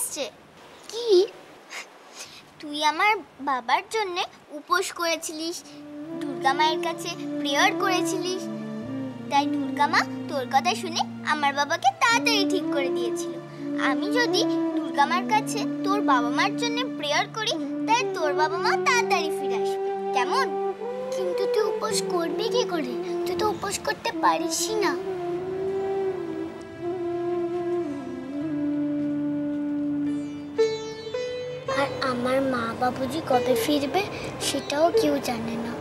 এসছে। কি? তুই আমার বাবার জন্য উপোস করেছিলিস, দুর্গা মায়ের কাছে প্রেয়ার করেছিলিস, তাই দুর্গা মা তোর কথা শুনে আমার বাবাকে তাড়াতাড়ি ঠিক করে দিয়েছিল। আমি যদি দুর্গা মার কাছে তোর বাবা মার জন্য প্রেয়ার করি, তাই তোর বাবা মা তাড়াতাড়ি ফিরে আসবে, কেমন? কিন্তু তুই উপোস করবি কি করে? তুই তো উপোস করতে পারিসই না। আর আমার মা বাবুজি কবে ফিরবে সেটাও কেউ জানে না।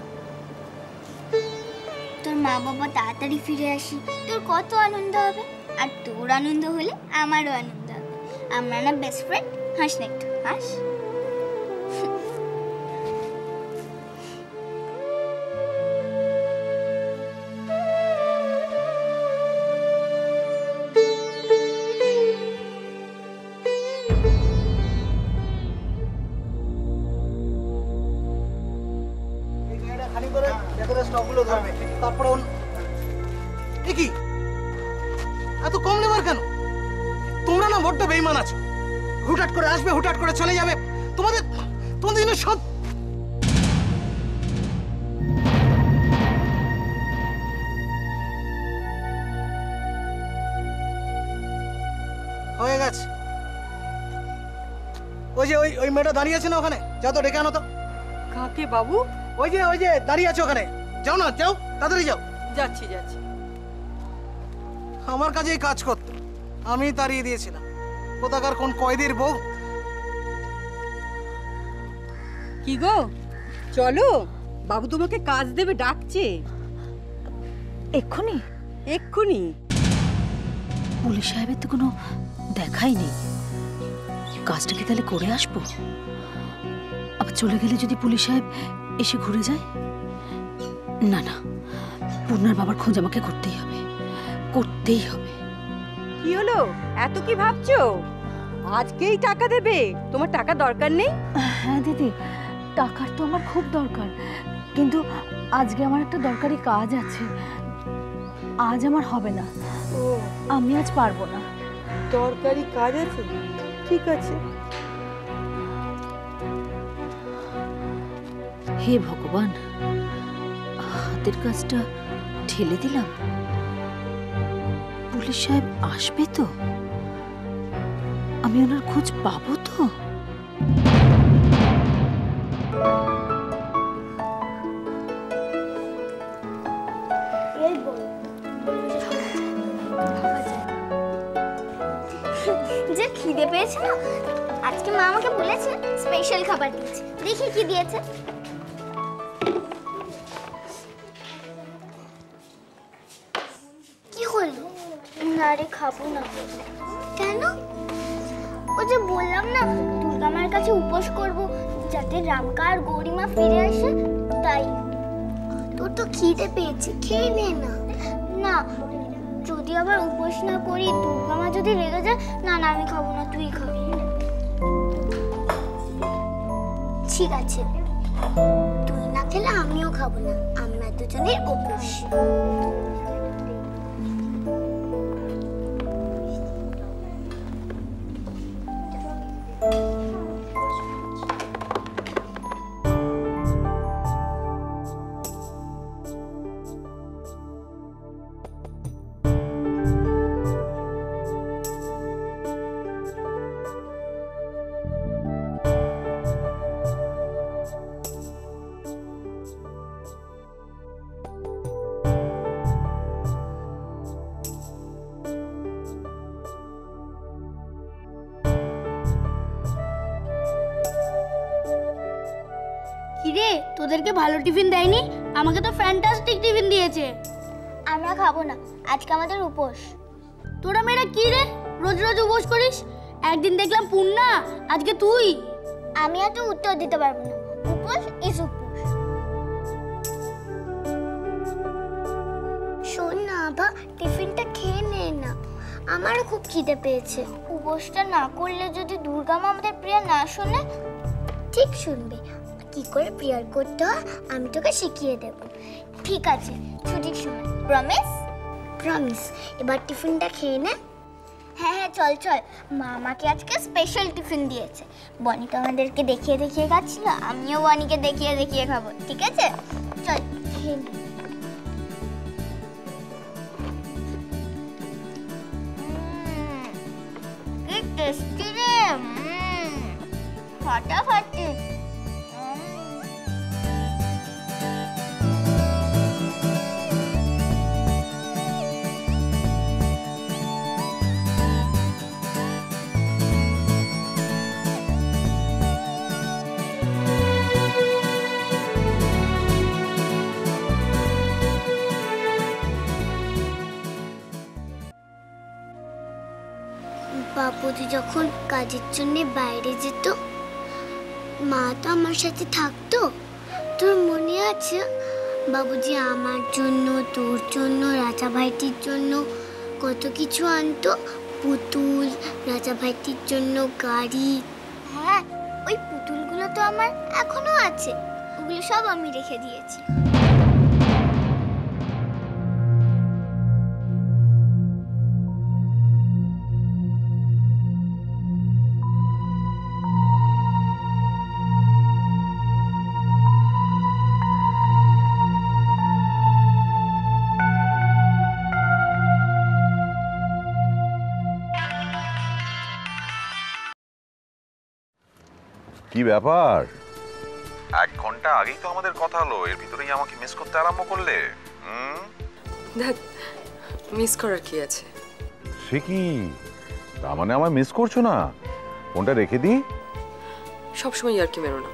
তোর মা বাবা তাড়াতাড়ি ফিরে আসি, তোর কত আনন্দ হবে। আর তোর আনন্দ হলে আমারও আনন্দ হবে। আমরা না বেস্ট ফ্রেন্ড? হাস না একটু, হাস। এত কম নেবার কেন? তোমরা না বড্ড বেঈমান আছো। হুটহাট করে আসবে, হুটহাট করে চলে যাবে। তোমাদের জন্য সব হয়ে গেছে। ওই মেয়েটা দাঁড়িয়ে আছে না ওখানে, যাও তো ডেকে আনো তো। কাকে বাবু? ওই যে দাঁড়িয়ে আছে ওখানে, যাও না, যাও তাড়াতাড়ি যাও। যাচ্ছি। আমার কাছে এই কাজ করতো, আমি তাড়িয়ে দিয়েছিলাম। কোথাকার কোন কয়েদির বউ। কি গো, চলো, বাবু তোমাকে কাজ দেবে, ডাকছে। এক্ষুনি? পুলিশ সাহেবের তো কোনো দেখাই নেই। কাজটা কি তাহলে করে আসবো? আবার চলে গেলে যদি পুলিশ সাহেব এসে ঘুরে যায়? না, পূর্ণার বাবার খোঁজ আমাকে করতেই হবে। কি হলো, এত কি ভাবছো? আজকেই টাকা দেবে? তোমার টাকা দরকার নেই? হ্যাঁ দিদি, টাকার তো আমার খুব দরকার, কিন্তু আজকে আমার একটা দরকারি কাজ আছে। আজ আমার হবে না। আমি আজ পারবো না। দরকারি কাজ আছে? ঠিক আছে। হে ভগবান, হাতের কাজটা ঠেলে দিলাম। পুলিশ সাহেব আসবে তো? আমি ওনার খোঁজ পাবো তো? যে খিদে পেয়েছে না, আজকে মা আমাকে বলেছে স্পেশাল খাবার দিয়েছে। দেখি কি দিয়েছে। কি হলো? না রে, খাবো না। কেন? ও যে বললাম না দুর্গা মার কাছে উপোস করব, যাতে রামকা আর গৌরীমা ফিরে আসে, তাই। তোর তো খিদে পেয়েছে, খেয়ে নে না। না, যদি আবার উপোস না করি, দুর্গা মা যদি রেগে যায়। না, আমি খাবো না, তুই খাবি। ঠিক আছে, তুই না খেলে আমিও খাবো না। আমরা দুজনের উপোস। কিরে, তোদেরকে ভালো টিফিন দেয়নি? আমাকে তো ফ্যান্টাস্টিক টিফিন দিয়েছে। আমরা খাবো না, আজকে আমাদের উপোস। তোরা মেয়েরা কি রে, রোজ রোজ উপোস করিস? একদিন দেখলাম পূর্ণা, আজকে তুই। আমি এত উত্তর দিতে পারবো না। উপোস ইজ উপোস। শোন না আভা, টিফিনটা খেয়ে নে না, আমারও খুব খিদে পেয়েছে। উপোসটা না করলে যদি দুর্গা মা আমাদের প্রেয়ার না শোনে। ঠিক শুনবে, কি করে প্রেয়ার করতে হয় আমি তোকে শিখিয়ে দেব। ঠিক আছে, ছুটির সময়। প্রমিস? প্রমিস। এবার টিফিনটা খেয়ে নে। হ্যাঁ হ্যাঁ, চল চল। মা আমাকে আজকে স্পেশাল টিফিন দিয়েছে। বনি তো আমাদেরকে দেখিয়ে দেখিয়ে খাচ্ছিল, আমিও বনিকে দেখিয়ে দেখিয়ে খাবো, ঠিক আছে? চল খেয়ে নিই। কি টেস্টি রে, ফাটাফাটি। বাবুজি যখন কাজের জন্য বাইরে যেত, মা তো আমার সাথে থাকতো। তোর মনে আছে বাবুজি আমার জন্য, তোর জন্য, রাজা ভাইটির জন্য কত কিছু আনতো? পুতুল, রাজা ভাইটির জন্য গাড়ি। হ্যাঁ, ওই পুতুলগুলো তো আমার এখনো আছে। ওগুলো সব আমি রেখে দিয়েছি। কি ব্যাপার? 1 ঘন্টা আগেই তো আমাদের কথা হলো, এর ভিতরেই আমাকে মিস করতে আরম্ভ করলে। দেখ, মিস করার কি আছে? সে কি, তার মানে আমায় মিস করছো না? ফোনটা রেখে দিই? সবসময় আর কি মেরো না।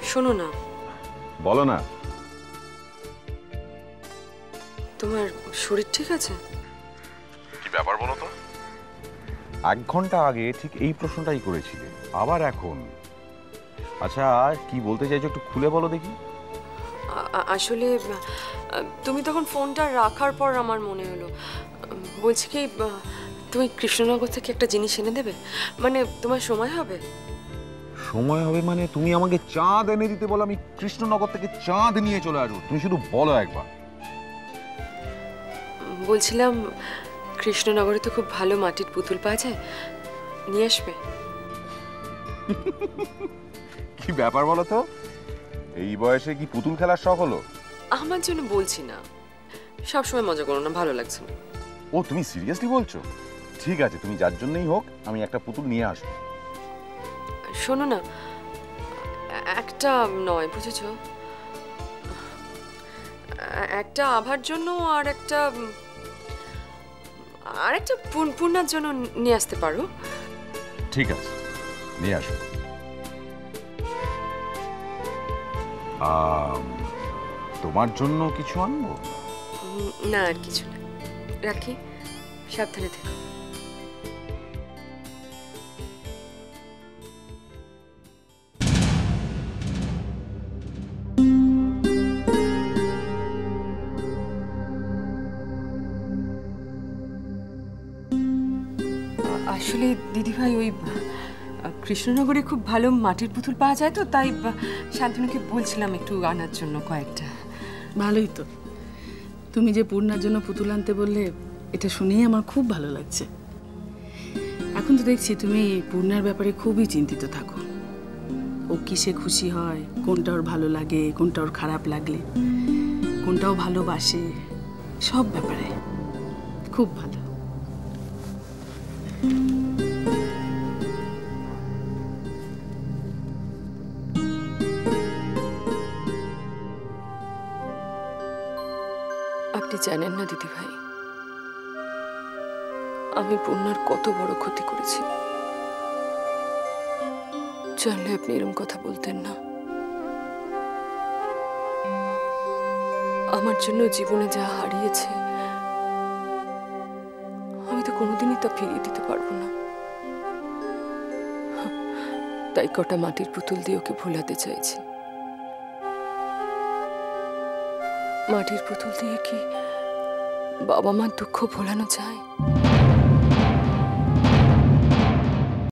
শোনো না, বলো না। তোমার শরীর ঠিক আছে? কি ব্যাপার বলো তো? 1 ঘন্টা আগে ঠিক এই প্রশ্নটাই করেছিলে, আবার এখন? আচ্ছা, কি বলতে চাইছো একটু খুলে বলো দেখি। আসলে তুমি তখন ফোনটা রাখার পর আমার মনে হলো, বলছি কি, তুমি কৃষ্ণনগর থেকে একটা জিনিস এনে দেবে? মানে তোমার সময় হবে? সময় হবে মানে? তুমি আমাকে চাঁদ এনে দিতে বলো, আমি কৃষ্ণনগর থেকে চাঁদ নিয়ে চলে আসবো। তুমি শুধু বলো একবার। বলছিলাম, কৃষ্ণনগরে তো খুব ভালো মাটির পুতুল পাওয়া যায়, নিয়ে আসবে? কি ব্যাপার বলো তো, এই বয়সে কি পুতুল খেলার শখ হলো? আমার জন্য বলছি না, সবসময় মজা করো না, ভালো লাগছে না। ও, তুমি সিরিয়াসলি বলছো? ঠিক আছে, তুমি যার জন্যই হোক আমি একটা পুতুল নিয়ে আসবো। শোনো না, একটা নয়, বুঝেছো? একটা আভার জন্য আর একটা পূর্ণার জন্য নিয়ে আসতে পারো। ঠিক আছে, নিয়ে আসবো। তোমার জন্য কিছু আনবো? না, আর কিছু না, রাখি, সাবধানে থেকো। আসলে দিদিভাই, ওই কৃষ্ণনগরে খুব ভালো মাটির পুতুল পাওয়া যায় তো, তাই শান্তনুকে বলছিলাম একটু আনার জন্য কয়েকটা। ভালোই তো, তুমি যে পূর্ণার জন্য পুতুল আনতে বললে এটা শুনেই আমার খুব ভালো লাগছে। এখন তো দেখছি তুমি পূর্ণার ব্যাপারে খুবই চিন্তিত থাকো। ও কিসে খুশি হয়, কোনটা ওর ভালো লাগে, কোনটা ওর খারাপ লাগলে, কোনটা ও ভালোবাসে, সব ব্যাপারে খুব ভালো। আপনি জানেন না দিদিভাই, আমি পূর্ণার কত বড় ক্ষতি করেছি। জানলে আপনি এরকম কথা বলতেন না। আমার জন্য জীবনে যা হারিয়েছে, আমি তো কোনোদিনই তা ফিরিয়ে দিতে পারবো না। তাই কটা মাটির পুতুল দিয়ে ওকে ভোলাতে চাইছি। মাটির পুতুল দিয়ে কি বাবা মার দুঃখ ভোলানো যায়?